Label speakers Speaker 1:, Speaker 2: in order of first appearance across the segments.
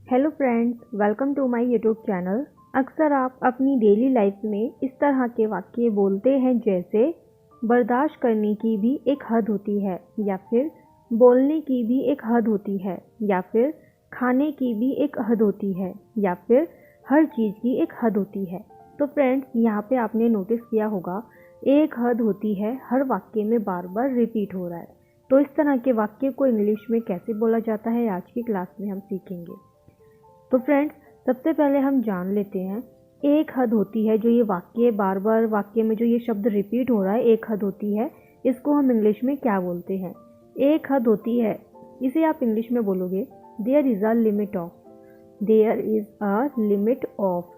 Speaker 1: Hello friends, welcome to my YouTube channel. अक्सर आप अपनी डेली लाइफ में इस तरह के वाक्य बोलते हैं जैसे बर्दाश्त करने की भी एक हद होती है, या फिर बोलने की भी एक हद होती है, या फिर खाने की भी एक हद होती है, या फिर हर चीज़ की एक हद होती है। तो फ्रेंड्स, यहाँ पे आपने नोटिस किया होगा एक हद होती है हर वाक्य में बार बार रिपीट हो रहा है। तो इस तरह के वाक्य को इंग्लिश में कैसे बोला जाता है आज की क्लास में हम सीखेंगे। तो फ्रेंड्स, सबसे पहले हम जान लेते हैं एक हद होती है, जो ये वाक्य बार बार वाक्य में जो ये शब्द रिपीट हो रहा है एक हद होती है, इसको हम इंग्लिश में क्या बोलते हैं। एक हद होती है, इसे आप इंग्लिश में बोलोगे there is a limit of. There is a limit of.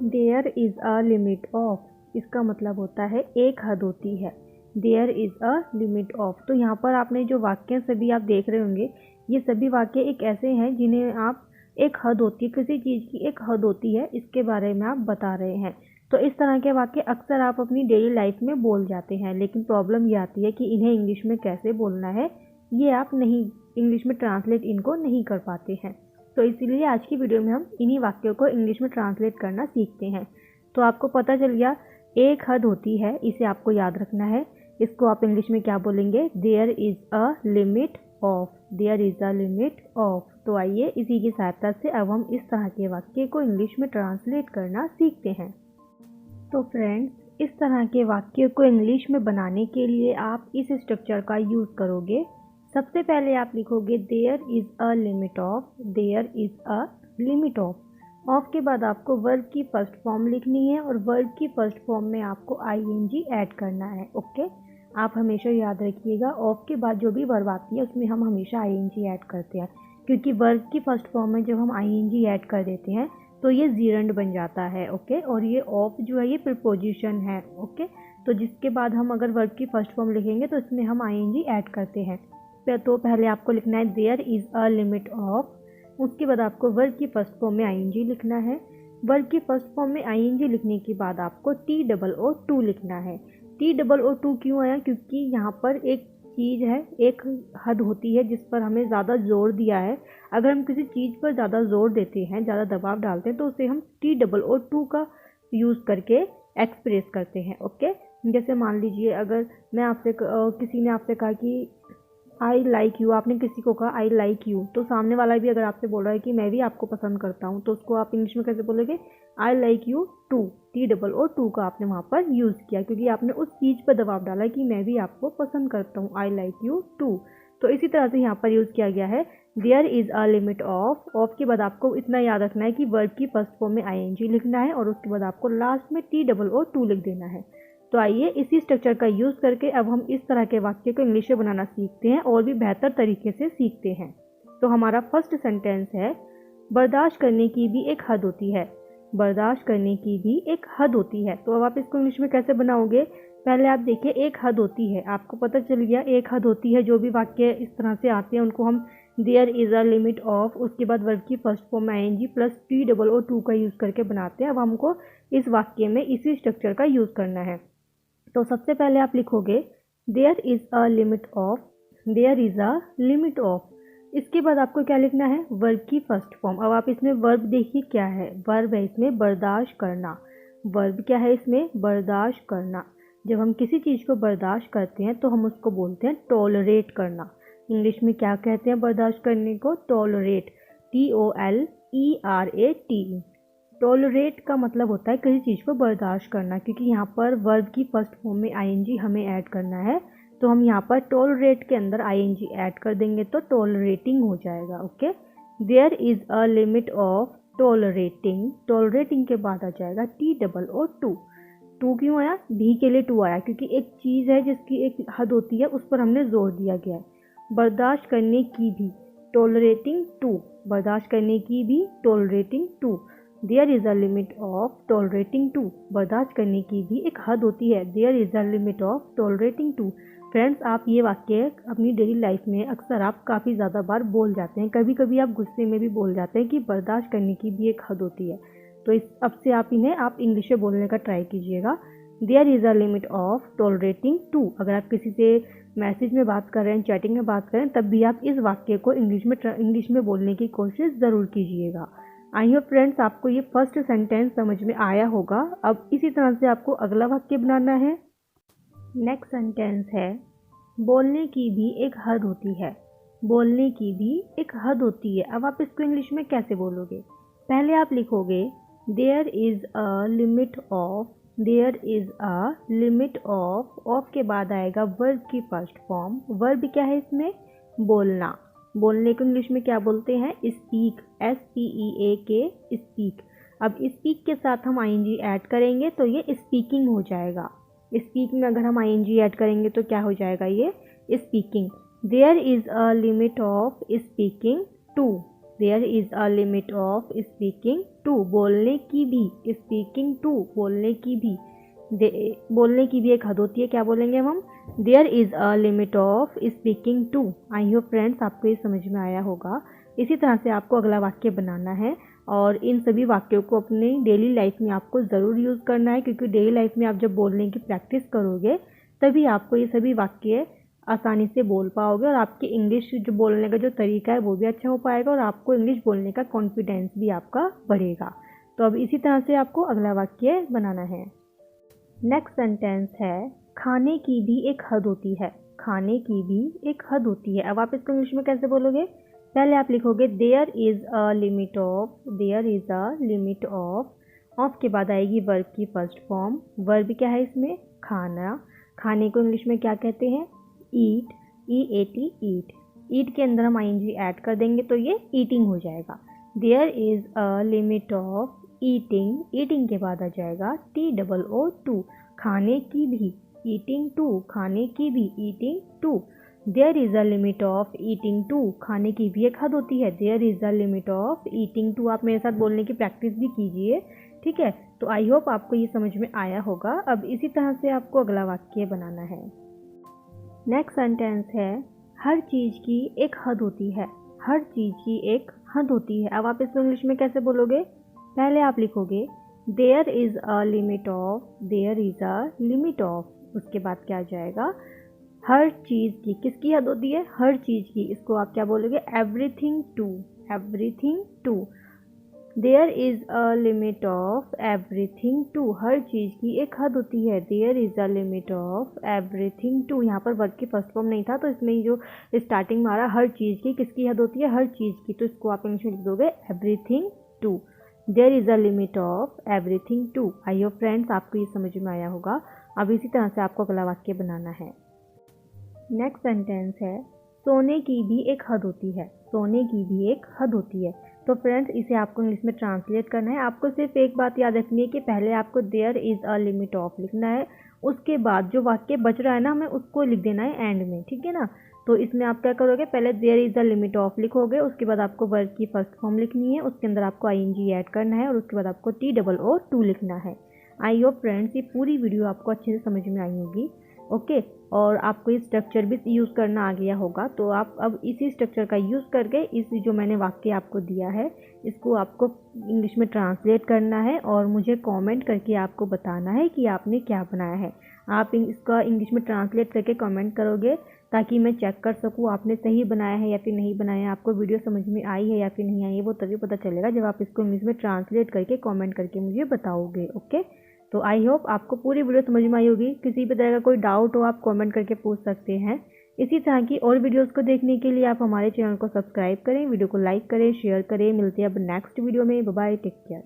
Speaker 1: There is a limit of, इसका मतलब होता है एक हद होती है। There is a limit of. तो यहाँ पर आपने जो वाक्य सभी आप देख रहे होंगे, ये सभी वाक्य एक ऐसे हैं जिन्हें आप एक हद होती है, किसी चीज़ की एक हद होती है, इसके बारे में आप बता रहे हैं। तो इस तरह के वाक्य अक्सर आप अपनी डेली लाइफ में बोल जाते हैं, लेकिन प्रॉब्लम ये आती है कि इन्हें इंग्लिश में कैसे बोलना है, ये आप नहीं इंग्लिश में ट्रांसलेट इनको नहीं कर पाते हैं। तो इसीलिए आज की वीडियो में हम इन्हीं वाक्यों को इंग्लिश में ट्रांसलेट करना सीखते हैं। तो आपको पता चल गया एक हद होती है, इसे आपको याद रखना है। इसको आप इंग्लिश में क्या बोलेंगे? There is a limit of. There is a limit of. तो आइए इसी की सहायता से अब हम इस तरह के वाक्य को इंग्लिश में ट्रांसलेट करना सीखते हैं। तो फ्रेंड्स, इस तरह के वाक्य को इंग्लिश में बनाने के लिए आप इस स्ट्रक्चर का यूज़ करोगे। सबसे पहले आप लिखोगे there is a limit of. There is a limit of. Of के बाद आपको वर्ब की फर्स्ट फॉर्म लिखनी है, और वर्ब की फर्स्ट फॉर्म में आपको आईएनजी ऐड करना है। ओके, आप हमेशा याद रखिएगा ऑफ के बाद जो भी वर्ब आती है उसमें हम हमेशा आईएनजी ऐड करते हैं, क्योंकि वर्ब की फर्स्ट फॉर्म में जब हम आईएनजी ऐड कर देते हैं तो ये जीरंड बन जाता है। ओके, और ये ऑफ जो है ये प्रीपोजिशन है। ओके, तो जिसके बाद हम अगर वर्ब की फर्स्ट फॉर्म लिखेंगे तो इसमें हम आईएनजी ऐड करते हैं। तो पहले आपको लिखना है there is a limit of. उसके बाद आपको वर्ब की फर्स्ट फॉर्म में आईएनजी लिखना है। वर्ब की फर्स्ट फॉर्म में आईएनजी लिखने के बाद आपको TOO2 लिखना है। TOO2 क्यों आया? क्योंकि यहाँ पर एक चीज़ है, एक हद होती है जिस पर हमें ज़्यादा जोर दिया है। अगर हम किसी चीज़ पर ज़्यादा जोर देते हैं, ज़्यादा दबाव डालते हैं, तो उसे हम TOO2 का यूज़ करके एक्सप्रेस करते हैं। ओके, जैसे मान लीजिए अगर मैं आपसे किसी ने आपसे कहा कि आई लाइक यू, आपने किसी को कहा आई लाइक यू, तो सामने वाला भी अगर आपसे बोल रहा है कि मैं भी आपको पसंद करता हूँ, तो उसको आप इंग्लिश में कैसे बोलोगे? I like you to. TOO2 का आपने वहाँ पर यूज़ किया, क्योंकि आपने उस चीज़ पर दबाव डाला कि मैं भी आपको पसंद करता हूँ, आई लाइक यू टू। तो इसी तरह से यहाँ पर यूज़ किया गया है there is a limit of. Of के बाद आपको इतना याद रखना है कि वर्ब की फर्स्ट फॉर्म में आईएनजी लिखना है, और उसके बाद आपको लास्ट में TOO2 लिख देना है। तो आइए इसी स्ट्रक्चर का यूज़ करके अब हम इस तरह के वाक्य को इंग्लिश में बनाना सीखते हैं, और भी बेहतर तरीके से सीखते हैं। तो हमारा फर्स्ट सेंटेंस है बर्दाश्त करने की भी एक हद होती है। बर्दाश्त करने की भी एक हद होती है। तो अब आप इसको इंग्लिश में कैसे बनाओगे? पहले आप देखिए एक हद होती है, आपको पता चल गया एक हद होती है। जो भी वाक्य इस तरह से आते हैं उनको हम there is a limit of, उसके बाद वर्ब की फर्स्ट फॉर्म में आईएनजी प्लस TOO2 का यूज़ करके बनाते हैं। अब हमको इस वाक्य में इसी स्ट्रक्चर का यूज़ करना है। तो सबसे पहले आप लिखोगे there is a limit of. There is a limit of. इसके बाद आपको क्या लिखना है? वर्ब की फर्स्ट फॉर्म। अब आप इसमें वर्ब देखिए क्या है, वर्ब है इसमें बर्दाश्त करना। वर्ब क्या है इसमें? बर्दाश्त करना। जब हम किसी चीज़ को बर्दाश्त करते हैं तो हम उसको बोलते हैं टॉलरेट करना। इंग्लिश में क्या कहते हैं बर्दाश्त करने को? टॉलरेट। TOLERAT। टॉलरेट का मतलब होता है किसी चीज़ को बर्दाश्त करना, क्योंकि यहाँ पर वर्ब की फर्स्ट फॉर्म में आईएनजी हमें ऐड करना है, तो हम यहाँ पर टॉलरेट के अंदर आईएनजी ऐड कर देंगे तो टॉलरेटिंग हो जाएगा। Okay, there is a limit of tolerating. Tolerating के बाद आ जाएगा TOO2। टू क्यों आया? भी के लिए टू आया, क्योंकि एक चीज़ है जिसकी एक हद होती है, उस पर हमने जोर दिया गया है। बर्दाश्त करने की भी, टॉलरेटिंग टू। बर्दाश्त करने की भी, tolerating too. There is a limit of tolerating too. बर्दाश्त करने की भी एक हद होती है। There is a limit of tolerating too. Friends, आप ये वाक्य अपनी डेली लाइफ में अक्सर आप काफ़ी ज़्यादा बार बोल जाते हैं। कभी कभी आप गुस्से में भी बोल जाते हैं कि बर्दाश्त करने की भी एक हद होती है। तो इस अब से आप इन्हें आप इंग्लिश में बोलने का ट्राई कीजिएगा। There is a limit of tolerating too. अगर आप किसी से मैसेज में बात कर रहे हैं, चैटिंग में बात कर रहे हैं, तब भी आप इस वाक्य को इंग्लिश में बोलने की कोशिश ज़रूर कीजिएगा। आई होप फ्रेंड्स आपको ये फर्स्ट सेंटेंस समझ में आया होगा। अब इसी तरह से आपको अगला वाक्य बनाना है। नेक्स्ट सेंटेंस है, बोलने की भी एक हद होती है। बोलने की भी एक हद होती है। अब आप इसको इंग्लिश में कैसे बोलोगे? पहले आप लिखोगे there is a limit of, there is a limit of के बाद आएगा वर्ब की फर्स्ट फॉर्म। वर्ब क्या है इसमें? बोलना। बोलने को इंग्लिश में क्या बोलते हैं? Speak, SPEAK, speak. अब स्पीक के साथ हम ING ऐड करेंगे तो ये स्पीकिंग हो जाएगा। स्पीक में अगर हम ING ऐड करेंगे तो क्या हो जाएगा? ये speaking. There is a limit of speaking too, there is a limit of speaking too, बोलने की भी, स्पीकिंग टू, बोलने की भी, बोलने की भी एक हद होती है। क्या बोलेंगे हम? There is a limit of speaking too. I hope friends आपको ये समझ में आया होगा। इसी तरह से आपको अगला वाक्य बनाना है और इन सभी वाक्यों को अपनी डेली लाइफ में आपको ज़रूर यूज़ करना है, क्योंकि डेली लाइफ में आप जब बोलने की प्रैक्टिस करोगे तभी आपको ये सभी वाक्य आसानी से बोल पाओगे और आपकी इंग्लिश जो बोलने का जो तरीका है वो भी अच्छा हो पाएगा और आपको इंग्लिश बोलने का कॉन्फिडेंस भी आपका बढ़ेगा। तो अब इसी तरह से आपको अगला वाक्य बनाना है। नेक्स्ट सेंटेंस है, खाने की भी एक हद होती है। खाने की भी एक हद होती है। अब आप इसको इंग्लिश में कैसे बोलोगे? पहले आप लिखोगे there is a limit of, there is a limit of के बाद आएगी वर्ब की फर्स्ट फॉर्म। वर्ब क्या है इसमें? खाना। खाने को इंग्लिश में क्या कहते हैं? ईट, EAT, ईट। ईट के अंदर हम ING ऐड कर देंगे तो ये ईटिंग हो जाएगा। There is a limit of eating, eating के बाद आ जाएगा TOO, खाने की भी, ईटिंग टू, खाने की भी, eating too. There is a limit of eating too, खाने की भी एक हद होती है। There is a limit of eating too. आप मेरे साथ बोलने की प्रैक्टिस भी कीजिए, ठीक है? तो आई होप आपको ये समझ में आया होगा। अब इसी तरह से आपको अगला वाक्य बनाना है। नेक्स्ट सेंटेंस है, हर चीज़ की एक हद होती है। हर चीज़ की एक हद होती है। अब आप इसको इंग्लिश में कैसे बोलोगे? पहले आप लिखोगे there is a limit of, there is a limit of, उसके बाद क्या आ जाएगा? हर चीज़ की, किसकी हद होती है? हर चीज़ की। इसको आप क्या बोलोगे? Everything too, everything too. There is a limit of everything too, हर चीज़ की एक हद होती है। There is a limit of everything too. यहाँ पर वर्ब की फर्स्ट फॉर्म नहीं था तो इसमें जो स्टार्टिंग में आ रहा हर चीज़ की, किसकी हद होती है? हर चीज़ की। तो इसको आप इंग्लिश में लिख दोगे everything too. There is a limit of everything too. I hope friends आपको ये समझ में आया होगा। अब इसी तरह से आपको अगला वाक्य बनाना है। नेक्स्ट सेंटेंस है, सोने की भी एक हद होती है। सोने की भी एक हद होती है। तो फ्रेंड्स इसे आपको इंग्लिश में ट्रांसलेट करना है। आपको सिर्फ एक बात याद रखनी है कि पहले आपको there is a limit of लिखना है, उसके बाद जो वाक्य बच रहा है ना हमें उसको लिख देना है एंड में, ठीक है ना? तो इसमें आप क्या करोगे? पहले there is a limit of लिखोगे, उसके बाद आपको वर्ब की फर्स्ट फॉर्म लिखनी है, उसके अंदर आपको ING ऐड करना है और उसके बाद आपको TOO लिखना है। आई होप फ्रेंड्स ये पूरी वीडियो आपको अच्छे से समझ में आई होगी, ओके? और आपको ये स्ट्रक्चर भी यूज़ करना आ गया होगा। तो आप अब इसी स्ट्रक्चर का यूज़ करके इस जो मैंने वाक्य आपको दिया है इसको आपको इंग्लिश में ट्रांसलेट करना है और मुझे कमेंट करके आपको बताना है कि आपने क्या बनाया है। आप इसका इंग्लिश में ट्रांसलेट करके कमेंट करोगे ताकि मैं चेक कर सकूँ आपने सही बनाया है या फिर नहीं बनाया है, आपको वीडियो समझ में आई है या फिर नहीं आई है। वो तभी पता चलेगा जब आप इसको इंग्लिश में ट्रांसलेट करके कमेंट करके मुझे बताओगे, ओके? तो आई होप आपको पूरी वीडियो समझ में आई होगी। किसी भी तरह का कोई डाउट हो आप कमेंट करके पूछ सकते हैं। इसी तरह की और वीडियोस को देखने के लिए आप हमारे चैनल को सब्सक्राइब करें, वीडियो को लाइक करें, शेयर करें। मिलते हैं अब नेक्स्ट वीडियो में। Bye bye, take care.